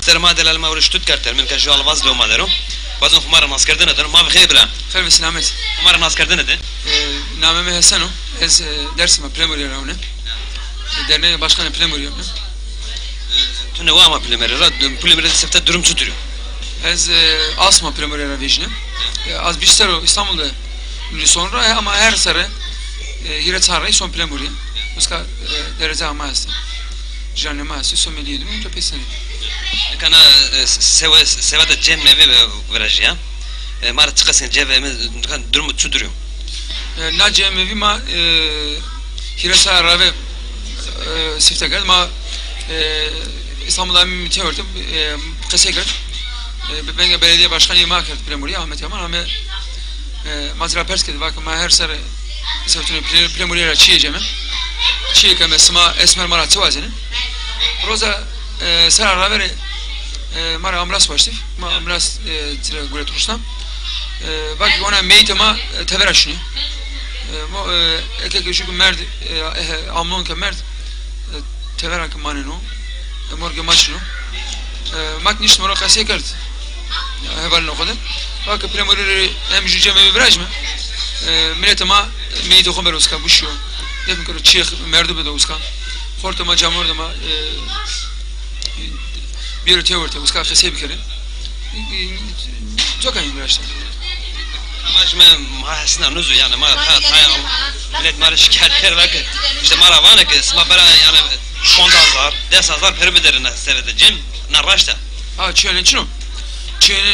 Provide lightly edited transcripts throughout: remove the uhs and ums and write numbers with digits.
سرما دلال ما ور شتوتغارت من كجو الواز لو ما درو بعضن خمار ناس کردن دارم ما بخیر برا خير بسلامت خمار ناس کردن ده نامه حسنو از dersime plemoriya ravne derneğe başkanı plemoriya تو نوا ما پلیمر را پلیمر سفته durum tutuyor ez asma plemoriya ravijne az biştero İstanbul'da sonra ama her sarı hiret sarı son plemoriya uska derece aması canlı aması someliyedim to pesene kana seva da cem nevi verajya mara çıkasın ceveme durumu tutuyor na cemevi ma hiret sarı ve sifte geldi ma İstanbul'da müteahhitim Kaseker ben belediye başkanı Makat Plemuriya Ahmet Yaman ama mazra perskedi bakın ma her sarı sevtuni Plemuriya çiğeceğim çiğ keme sma esmer mara tevazeni roza sarar veri mara ambulans baştı ma ambulans tire gure turştam bak ona meytema teveraşni mo ekek şu merd amlon ke merd teverak maneno morge maçno mak niş mora kase kart heval noqdem bak premori hem jüceme viraj mı millet ma meydo khaber uska busho defin karo çiğ merdu bedo uska fortama camor da ma bir teorte uska kase bikere çok aynı virajta Amaç mı mahsina nuzu yani ma ta millet mara şikayetler var ki işte mara var ki sma bara yani 10,000 10,000 permederine sevedeceğim narraşta ha çönen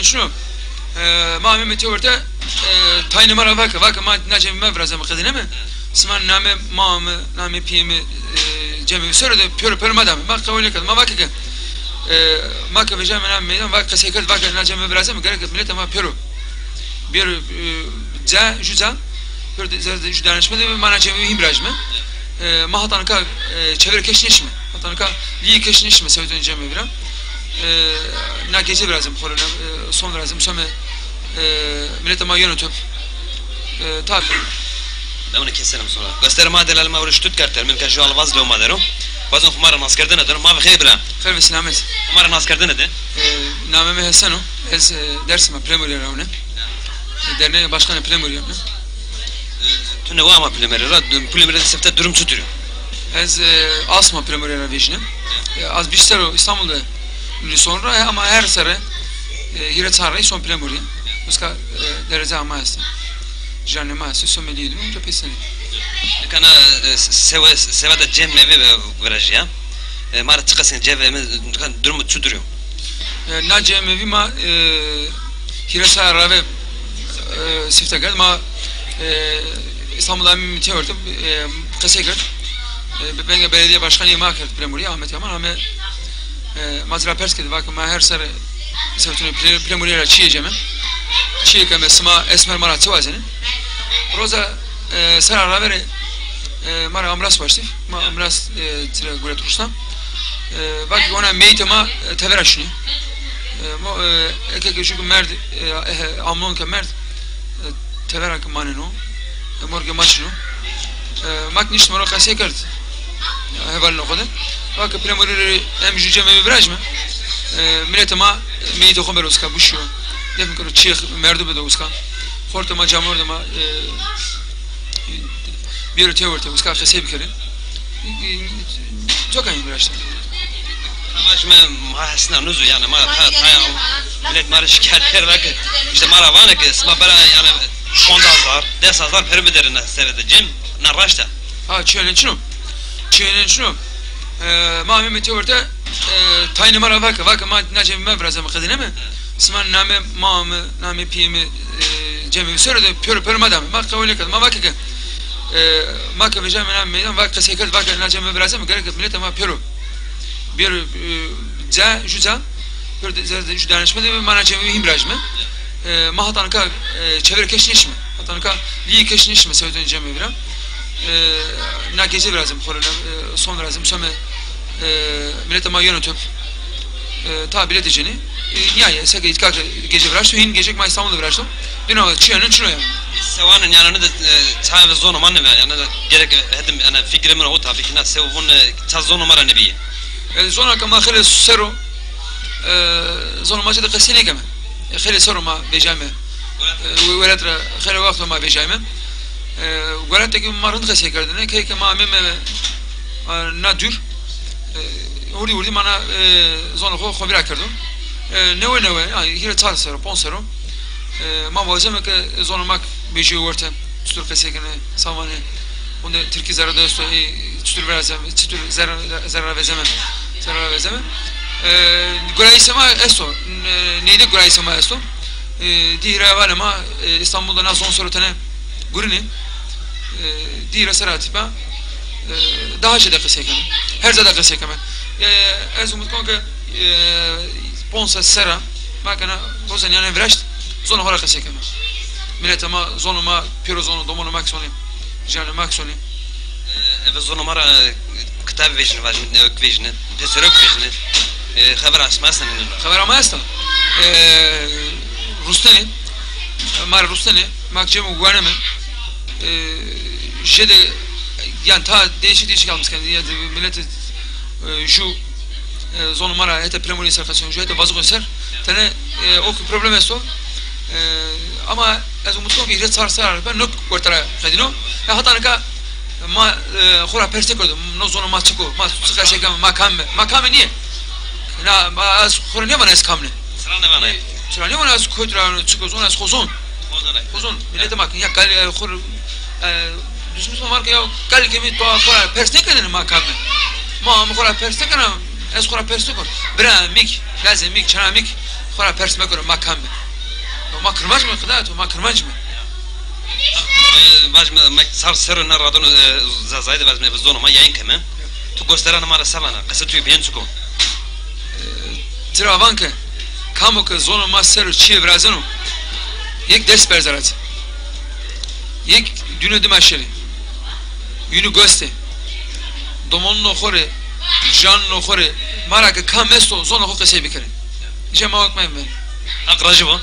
şunu ma meteorte tayne mara vaka ma nacem mevraza maqdine mi sman name ma name pimi cemi söyledi pür madam ma kavli kad ma vaka ma ka vejam name meydan vaka sekel vaka nacem mevraza mı gerek millet ama pür bir juza bir judanışma da mana cemi himraj mı mahatanka çevre keşniş mi hatanka li keşniş mi söyledin cemi biraz na gece birazım korona son lazım sonra millet ama yönetim tabi damını keselim sonra gösterme delal ma uğraştık kartlar min kajou alvaz lo ma derim bazı khumar nas kerdin ederim ma bخير bra خير بسلامت khumar nas kerdin eder nameme Hasano ez dersime plemoriya ravne derneğe başkanı plemoriya tu neva ma plemeri ra plemeri sefte durum tutuyor ez asma plemoriya ravijne az biştero İstanbul'da sonra ama her sarı hiret sarı son plemoriya uska derece aması canlı aması someliyedim to pesene kana seva da cem nevi verajya mara çıkasın ceveme durumu tutuyor na cemevi ma hiret sarı ve sifte geldi ma İstanbul'da müteahhitim Kaseker ben belediye başkanı Makat Plemuriya Ahmet Yaman ama mazra perskedi bakın ma her sarı sevtuni Plemuriya çiğeceğim çiğ keme sma esmer mara tevazeni roza sarar veri mara ambulans baştı ma ambulans tire gure turştam bak ona meytema teveraşni mo ekek şu merd amlon ke merd teverak maneno morge maçno mak niş mora kase kart heval noqdem bak premori hem jüceme viraj mı millet ama meydo khaber uska busho defin karo çiğ merdu bedo uska fortama camor da ma bir teorte uska kase bikere çok aynı virajta Amaç mı mahsina nuzu yani ma ta millet mara şikayetler var ki işte mara var ki sma bara yani 10,000 10,000 permederine sevedeceğim narraşta ha çönen şunu ma meteorte tayne mara vaka ma nacem mevraza maqdine mi sman name pimi cemi söyledi pür madam ma kavli kad ma vaka ma ka vejam name meydan vaka sekel vaka nacem mevraza mı gerek millet ama pür bir juza bir judanışma da mana cemi himraj mı mahatanka çevre keşniş mi hatanka li keşniş mi söyledin cemi biraz na gece birazım korona son lazım sonra millet ama yönetim tabi edeceğini nihayet seke itkak gece viraj hin gece ma İstanbul'da viraj dün o çiğnenin şunu yani sevanın yani de çay ve zonu manne yani gerek hedim yani fikrimin o tabii ki ne sevun çay zonu mara nebiye zona kama khale sero زون ما جد قصيني كمان خلي صار ما بيجامع ولد خلي وقت ما بيجامع ولد تكي مرن قصي كردنا كي كما مم نادر وردی مانا زون خو خبر کردم نوع يعني هي تارسر بونسرو ما وازم که زون ماک بیشی ورته چطور قصه کنه سامانه اون ترکی زرده است چطور برازم چطور زرا vezeme Guraysama esto neydi Guraysama esto diğer ama İstanbul'da nasıl son sorutene gurini diğer seratiba daha şey de qise keme her zada qise keme ez umut kon ke ponsa sera makana rozan yani vrasht zona hora qise keme milletama zonuma piro zonu domonu maksoni jane maksoni evet zona mara kitap vejni var ne ok vejni pesörök vejni haber asmasın خبر ما است روستنی مار روستنی ماکجم وانم جده yani ta değişik almış kendi ya millet şu zonu mara hete premoni serkasyon şu hete vazı ser tane o problem esto ama az umutlu bir sarsar ben nok kurtara kadino ya hatta ka ma khura persekodo no zonu ma çıko ma çıka şey makam niye na az khura ne bana eskamne sıra ne bana az koytra çıko zonu az kozon millet mak ya kal khur düşmüş var ki ya kal kimi to khura persekedin makam ma khura persekana az khura persekor bra mik lazım mik çana mik khura persekor makam ma kırmaz mı kadar ma kırmaz mı Vazme sar sır na radon zazaydı vazme zonu ma yayın kemen tu gösteren mara savana qısa tu bien çıko Travanke kamu ke zonu ma sır çiğ vrazano yek ders berzarat yek dünü dimaşeri yünü göste domon no khore jan no khore mara ke kamesto zonu ho qese bikere jema bakmayın ben akracı bu